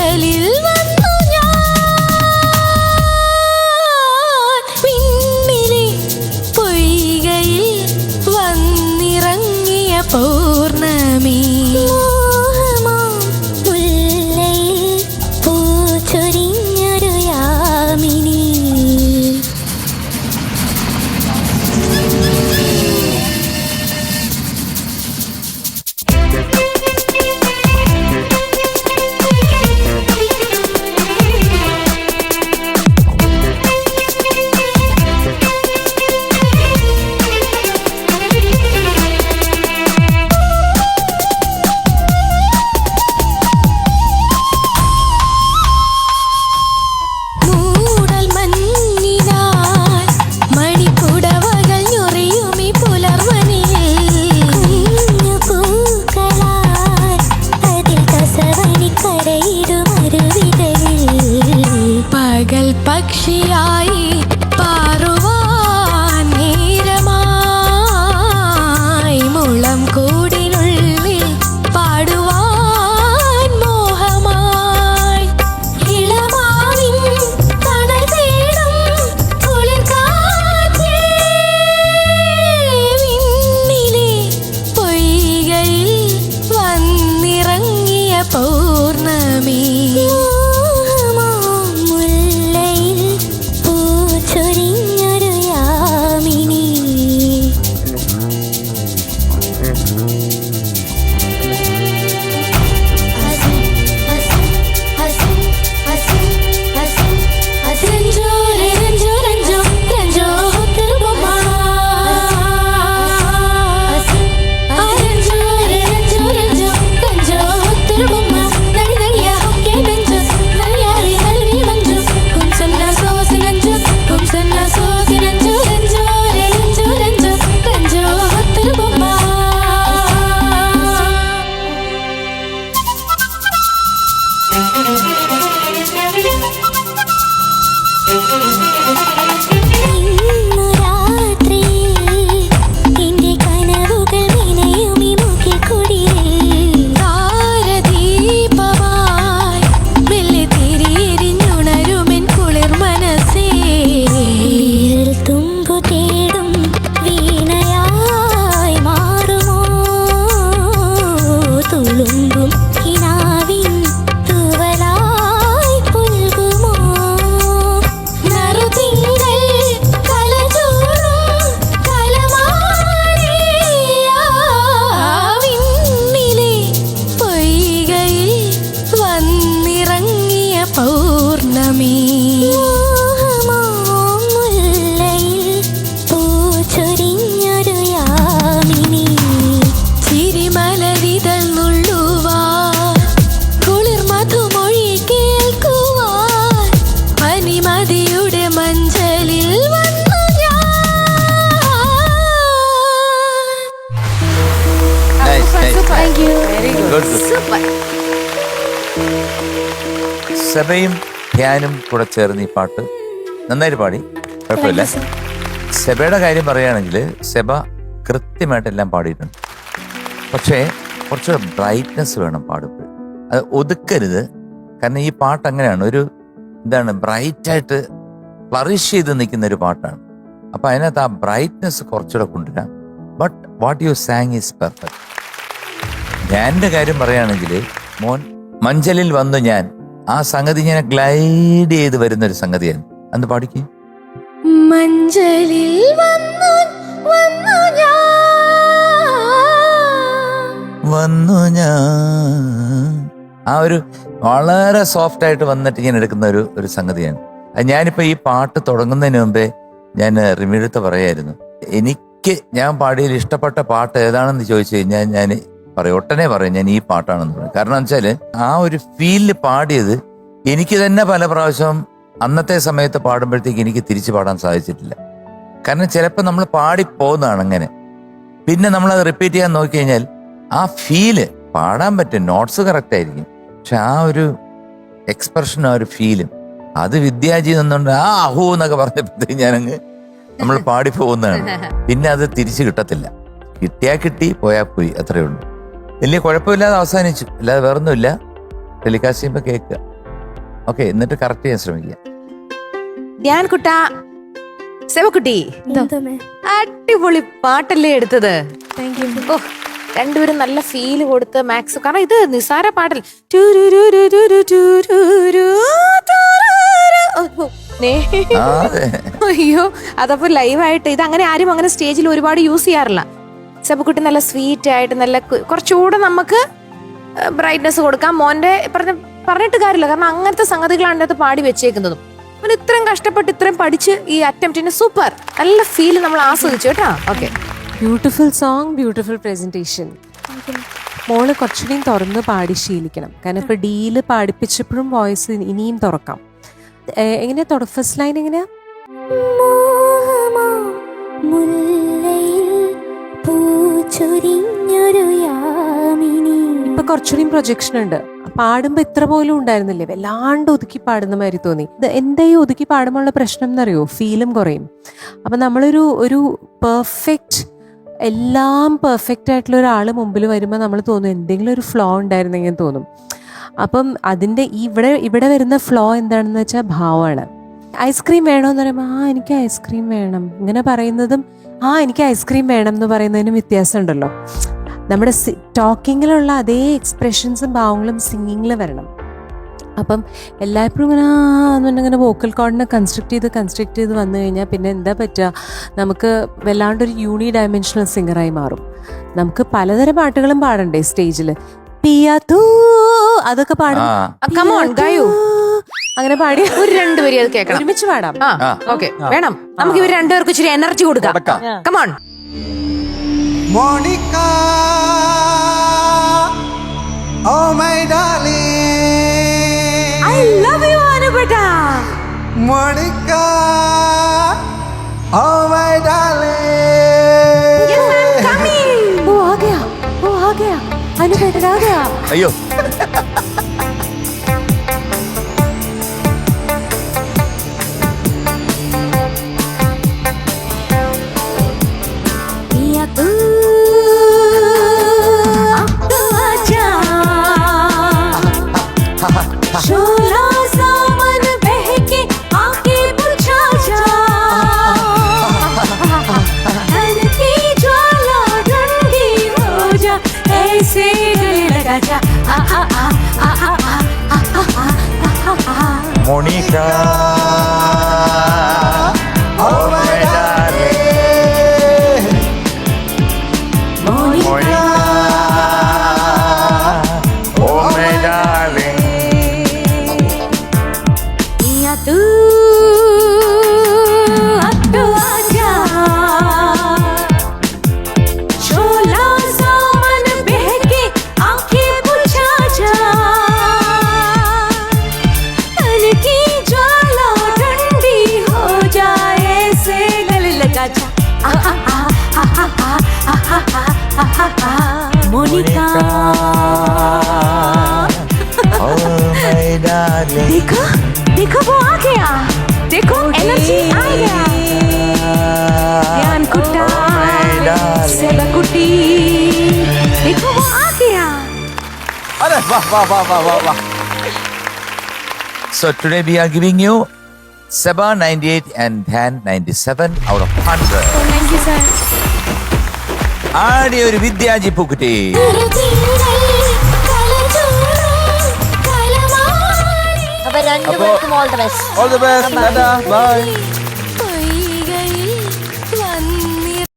മഞ്ചലിൽ വന്നു ഞാൻ പിന്നിലെ പൊയ്കയിൽ വന്നിറങ്ങിയ പൗർണമി മോഹമോ മുല്ലയിൽ പൂച്ചൊരിഞ്ഞൊരു യാമിനി പക്ഷിയായി പാറുവാൻ നേരമായി മുളം കൂടിനുള്ളിൽ പാടുവാൻ മോഹമായി ഇളമാവിൻ തണൽ തേടും കുളിർക്കാറ്റേ വിണ്ണിലെ പൊയ്കയിൽ വന്നിറങ്ങിയ പൗർണമി സെബയും ധ്യാനും കൂടെ ചേർന്ന് ഈ പാട്ട് നന്നായിട്ട് പാടി, കുഴപ്പമില്ല. സെബയുടെ കാര്യം പറയുകയാണെങ്കിൽ സെബ കൃത്യമായിട്ടെല്ലാം പാടിയിട്ടുണ്ട്. പക്ഷേ കുറച്ചുകൂടെ ബ്രൈറ്റ്നെസ് വേണം പാടുമ്പോൾ. അത് ഒതുക്കരുത്. കാരണം ഈ പാട്ട് അങ്ങനെയാണ്, ഒരു എന്താണ് ബ്രൈറ്റായിട്ട് ഫ്ലറിഷ് ചെയ്ത് നിൽക്കുന്ന ഒരു പാട്ടാണ്. അപ്പം അതിനകത്ത് ആ ബ്രൈറ്റ്നെസ് കുറച്ചുകൂടെ കൊണ്ടുവരാം. But what you sang is perfect. ധ്യാനിൻ്റെ കാര്യം പറയുകയാണെങ്കിൽ മോൻ മഞ്ചലിൽ വന്നു ഞാൻ, ആ സംഗതി ഇങ്ങനെ ഗ്ലൈഡ് ചെയ്ത് വരുന്നൊരു സംഗതിയാണ്. അന്ന് പാടിക്ക്. മഞ്ചലിൽ വന്നു ഞാൻ ആ ഒരു വളരെ സോഫ്റ്റ് ആയിട്ട് വന്നിട്ട് ഇങ്ങനെ എടുക്കുന്ന ഒരു സംഗതിയാണ്. ഞാനിപ്പോ ഈ പാട്ട് തുടങ്ങുന്നതിന് മുമ്പേ ഞാൻ റിമിയുടെ പറയായിരുന്നു, ഞാൻ പാടിയതിൽ ഇഷ്ടപ്പെട്ട പാട്ട് ഏതാണെന്ന് ചോദിച്ചു കഴിഞ്ഞാൽ ഞാൻ ഒട്ടനെ പറയും ഞാൻ ഈ പാട്ടാണെന്ന് പറയും. കാരണം എന്ന് വെച്ചാൽ ആ ഒരു ഫീലിൽ പാടിയത് എനിക്ക് തന്നെ പല പ്രാവശ്യം അന്നത്തെ സമയത്ത് പാടുമ്പോഴത്തേക്ക് എനിക്ക് തിരിച്ചു പാടാൻ സാധിച്ചിട്ടില്ല. കാരണം ചിലപ്പോൾ നമ്മൾ പാടിപ്പോകുന്നതാണ് അങ്ങനെ. പിന്നെ നമ്മളത് റിപ്പീറ്റ് ചെയ്യാൻ നോക്കിക്കഴിഞ്ഞാൽ ആ ഫീല് പാടാൻ പറ്റും, നോട്ട്സ് കറക്റ്റ് ആയിരിക്കും, പക്ഷെ ആ ഒരു എക്സ്പ്രഷനും ആ ഒരു ഫീലും അത് വിദ്യാജി നിന്നുകൊണ്ട് ആ അഹൂ എന്നൊക്കെ പറഞ്ഞപ്പോഴത്തേക്ക് ഞാനങ്ങ് നമ്മൾ പാടിപ്പോകുന്നതാണ്. പിന്നെ അത് തിരിച്ചു കിട്ടത്തില്ല. കിട്ടിയാ കിട്ടി, പോയാ പോയി, അത്രയേ ഉള്ളൂ. വലിയ കുഴപ്പമില്ലാതെ അവസാനിച്ചു, അല്ലാതെ വേറൊന്നുമില്ല. ടെലികാസ്റ്റ് ചെയ്യുമ്പോൾ കേൾക്കുക. ഓക്കെ, എന്നിട്ട് കറക്റ്റ് ചെയ്യാൻ ശ്രമിക്കുക. ധ്യാൻ കുട്ടാ, സെവക്കുട്ടി, അടിപൊളി പാട്ടല്ലേ എടുത്തത്. ഓ, രണ്ടുപേരും നല്ല ഫീല് കൊടുത്ത് മാക്സ്. കാരണം ഇത് നിസാര പാട്ടൽ. അയ്യോ, അതപ്പോ ലൈവായിട്ട് ഇത് അങ്ങനെ ആരും അങ്ങനെ സ്റ്റേജിൽ ഒരുപാട് യൂസ് ചെയ്യാറില്ല. സെബക്കുട്ടി നല്ല സ്വീറ്റ് ആയിട്ട് നല്ല കുറച്ചുകൂടെ നമുക്ക് ബ്രൈറ്റ്നസ് കൊടുക്കാം. മോന്റെ പറഞ്ഞിട്ട് കാര്യമില്ല, കാരണം അങ്ങനത്തെ സംഗതികളാണ് അതിനകത്ത് പാടി വെച്ചേക്കുന്നതും. അവൻ ഇത്രയും കഷ്ടപ്പെട്ട് ഇത്രയും പഠിച്ച് ഈ അറ്റംപ്റ്റിന് സൂപ്പർ നല്ല ഫീൽ നമ്മൾ ആസ്വദിച്ചു കേട്ടോ. Okay, beautiful song, beautiful presentation. മോള് കുറച്ചുകൂടിയും തുറന്ന് പാടി ശീലിക്കണം. കാരണം ഇപ്പൊ ഡീല് പാടിപ്പിച്ചപ്പോഴും വോയിസ് ഇനിയും തുറക്കാം. എങ്ങനെയാ ഫസ്റ്റ് ലൈൻ എങ്ങനെയാ? ഇപ്പൊ കുറച്ചുകൂടിയും പ്രൊജക്ഷൻ ഉണ്ട്. പാടുമ്പോ ഇത്ര പോലും ഉണ്ടായിരുന്നില്ലേ, വല്ലാണ്ട് ഒതുക്കി പാടുന്ന മാതിരി തോന്നി. ഇത് എന്താ ഈ ഒതുക്കി പാടുമ്പോഴുള്ള പ്രശ്നം എന്നറിയോ? ഫീലും കുറയും. അപ്പൊ നമ്മളൊരു പെർഫെക്റ്റ്, എല്ലാം പെർഫെക്റ്റ് ആയിട്ടുള്ള ഒരാൾ മുമ്പിൽ വരുമ്പോൾ നമ്മൾ തോന്നും എന്തെങ്കിലും ഒരു ഫ്ലോ ഉണ്ടായിരുന്നെങ്കിൽ തോന്നും. അപ്പം അതിൻ്റെ ഇവിടെ വരുന്ന ഫ്ലോ എന്താണെന്ന് വെച്ചാൽ ഭാവമാണ്. ഐസ്ക്രീം വേണമെന്ന് പറയുമ്പോൾ എനിക്ക് ഐസ്ക്രീം വേണം ഇങ്ങനെ പറയുന്നതും എനിക്ക് ഐസ്ക്രീം വേണം എന്ന് പറയുന്നതിനും വ്യത്യാസമുണ്ടല്ലോ. നമ്മുടെ ടോക്കിങ്ങിലുള്ള അതേ എക്സ്പ്രഷൻസും ഭാവങ്ങളും സിംഗിങ്ങിൽ വരണം. അപ്പം എല്ലായ്പ്പോഴും ഇങ്ങനെ വോക്കൽ കോഡിനെ കൺസ്ട്രക്ട് ചെയ്ത് വന്നു കഴിഞ്ഞാൽ പിന്നെ എന്താ പറ്റുക, നമുക്ക് വല്ലാണ്ടൊരു യൂണി ഡയമെൻഷണൽ സിംഗറായി മാറും. നമുക്ക് പലതരം പാട്ടുകളും പാടണ്ടേ സ്റ്റേജിൽ. പിയാത്തൂ അതൊക്കെ പാടും. അങ്ങനെ പാടി ഒരു രണ്ടുപേരും അത് കേൾക്കണം, ഒരുമിച്ച് പാടാം. ഓക്കെ, വേണം നമുക്ക് ഇവർ രണ്ടുപേർക്ക് ഇച്ചിരി എനർജി കൊടുക്കാം. Come on. Monica, oh my darling, I love you, Anupata. Monica, oh my darling. Yes, I'm coming. आ गया अनुपेटा आ गया. അയ്യോ, Monica, Oh my darling, Monica, oh my darling. तू अब तो आजा, शोला सावन बहके आंखें बुझा जा, तन की ज्वाला ठंडी हो जाए से गले लगा जा. Monika, Oh my darling. देखो देखो वो आ गया, देखो एनर्जी आ गया. ध्यान कुट्टा, सेबकुटी, देखो वो आ गया. अरे वाह वाह वाह वाह वाह वाह. So today we are giving you Seba 98 and Dhan 97 out of 100. Thank you sir. ആടിയ ഒരു വിദ്യാജി പൂക്കുറ്റി. അപ്പൊ രണ്ടുപേർക്കും all the best. all the best, Dada, bye.